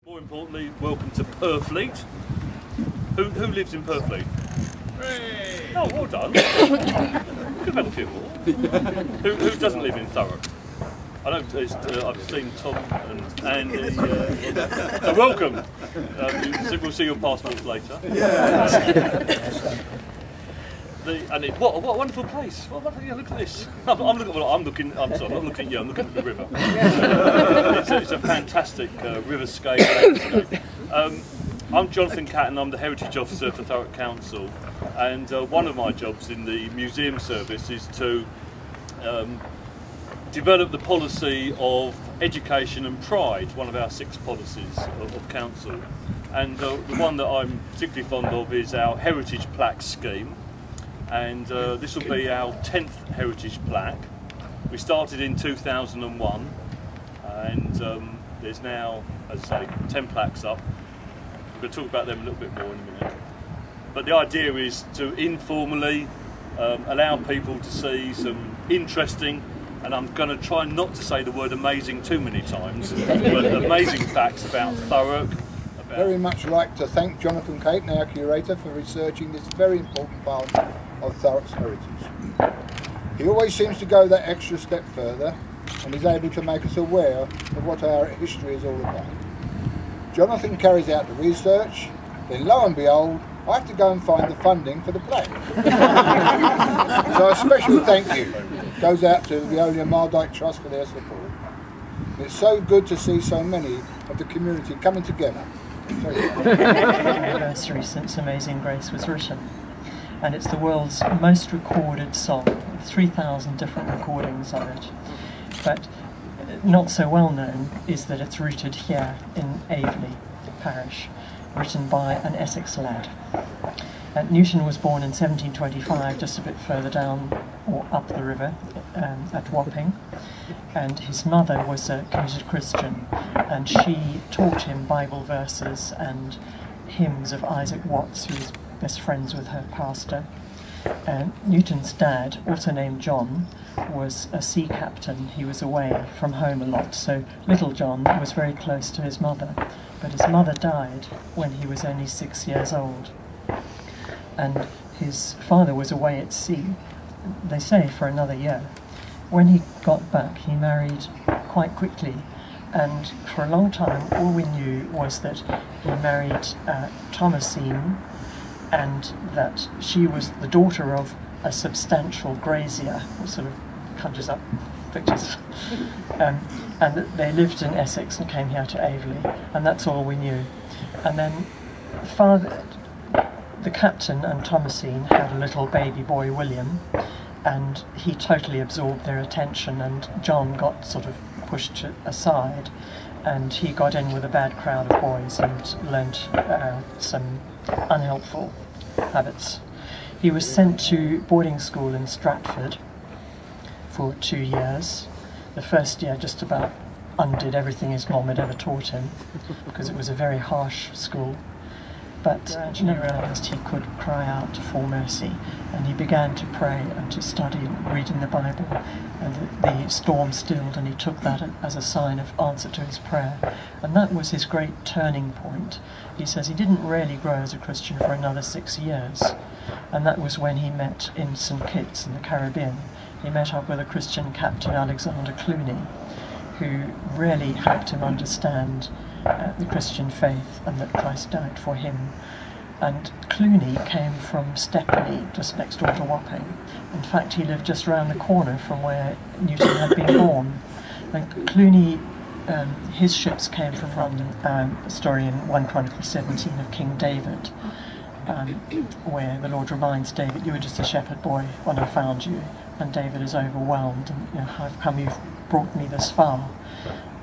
More importantly, welcome to Purfleet. Who lives in Purfleet? Hey. Oh, well done. We've had a few more. Who doesn't live in Thurrock? I know I've seen Tom and Andy. So welcome. We'll see your passports later. What a wonderful place! Look at this. I'm sorry, I'm not looking at you. I'm looking at the river. It's a fantastic riverscape. I'm Jonathan Catton. I'm the Heritage Officer for Thurrock Council, and one of my jobs in the museum service is to develop the policy of education and pride, one of our 6 policies of council. And the one that I'm particularly fond of is our heritage plaque scheme. And this will be our 10th heritage plaque. We started in 2001, and there's now, as I say, 10 plaques up. We're going to talk about them a little bit more in a minute. But the idea is to informally allow people to see some interesting, and I'm going to try not to say the word amazing too many times, but amazing facts about Thurrock. Very much like to thank Jonathan Catton, our curator, for researching this very important part of Thurrock's heritage. He always seems to go that extra step further and is able to make us aware of what our history is all about. Jonathan carries out the research, then lo and behold, I have to go and find the funding for the plaque. So a special thank you goes out to the Veolia Mardyke Trust for their support. It's so good to see so many of the community coming together. Anniversary since Amazing Grace was written, and it's the world's most recorded song, 3,000 different recordings of it. But not so well known is that it's rooted here in Aveley parish, written by an Essex lad. Newton was born in 1725, just a bit further down or up the river at Wapping, and his mother was a committed Christian, and she taught him Bible verses and hymns of Isaac Watts, who was best friends with her pastor. Newton's dad, also named John, was a sea captain. He was away from home a lot, so little John was very close to his mother, but his mother died when he was only 6 years old. And his father was away at sea, they say for another year. When he got back, he married quite quickly, and for a long time all we knew was that he married Thomasine, and that she was the daughter of a substantial grazier, who sort of conjures up pictures, and that they lived in Essex and came here to Aveley, and that's all we knew. And then the captain and Thomasine had a little baby boy, William, and he totally absorbed their attention, and John got sort of pushed aside, and he got in with a bad crowd of boys and learnt some unhelpful habits. He was sent to boarding school in Stratford for 2 years. The first year just about undid everything his mom had ever taught him, because it was a very harsh school. But he realised he could cry out for mercy, and he began to pray and to study reading the Bible, and the storm stilled, and he took that as a sign of answer to his prayer. And that was his great turning point. He says he didn't really grow as a Christian for another 6 years, and that was when he met in St Kitts in the Caribbean. He met up with a Christian captain, Alexander Clooney, who really helped him understand the Christian faith and that Christ died for him. And Clooney came from Stepney, just next door to Wapping. In fact, he lived just round the corner from where Newton had been born. And Clooney, his ships came from a story in 1 Chronicles 17 of King David, where the Lord reminds David, "You were just a shepherd boy when I found you," and David is overwhelmed, and how come you've brought me this far?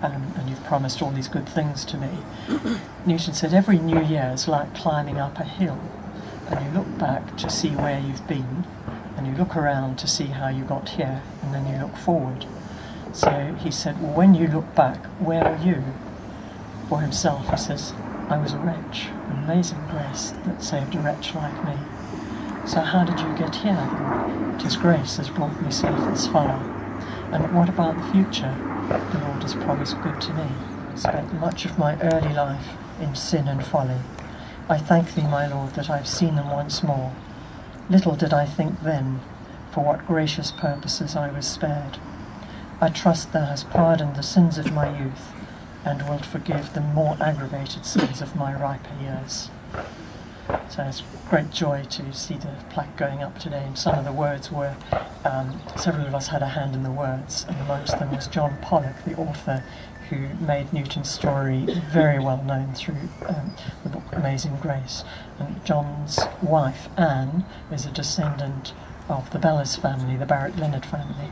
And you've promised all these good things to me. Newton said every new year is like climbing up a hill, and you look back to see where you've been, and you look around to see how you got here, and then you look forward. So he said, well, when you look back, where were you? For himself, he says, I was a wretch, amazing grace that saved a wretch like me. So how did you get here then? 'Tis grace has brought me safe this far. And what about the future? The Lord has promised good to me. spent much of my early life in sin and folly. I thank thee, my Lord, that I've seen them once more. Little did I think then for what gracious purposes I was spared. I trust thou hast pardoned the sins of my youth, and wilt forgive the more aggravated sins of my riper years. So it's great joy to see the plaque going up today, and some of the words were, several of us had a hand in the words, and amongst them was John Pollock, the author, who made Newton's story very well known through the book Amazing Grace. And John's wife, Anne, is a descendant of the Bellis family, the Barrett-Leonard family.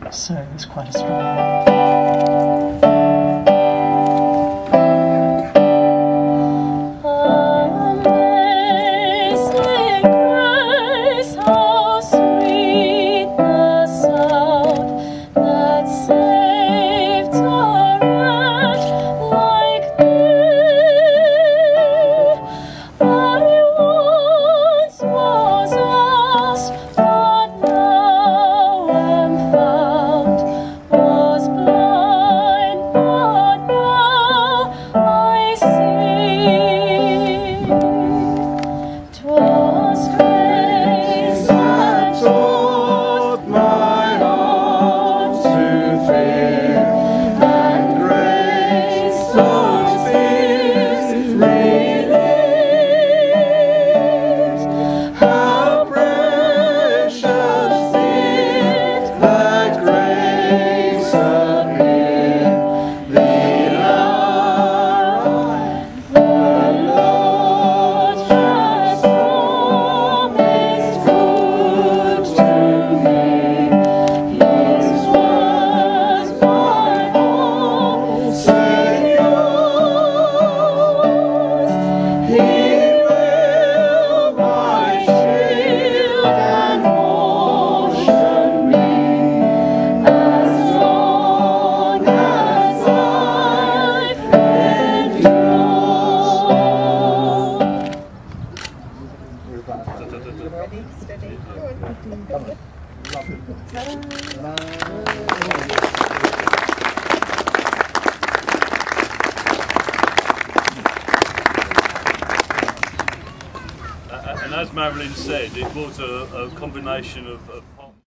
So there's quite a strong And as Marilyn said, it was a combination of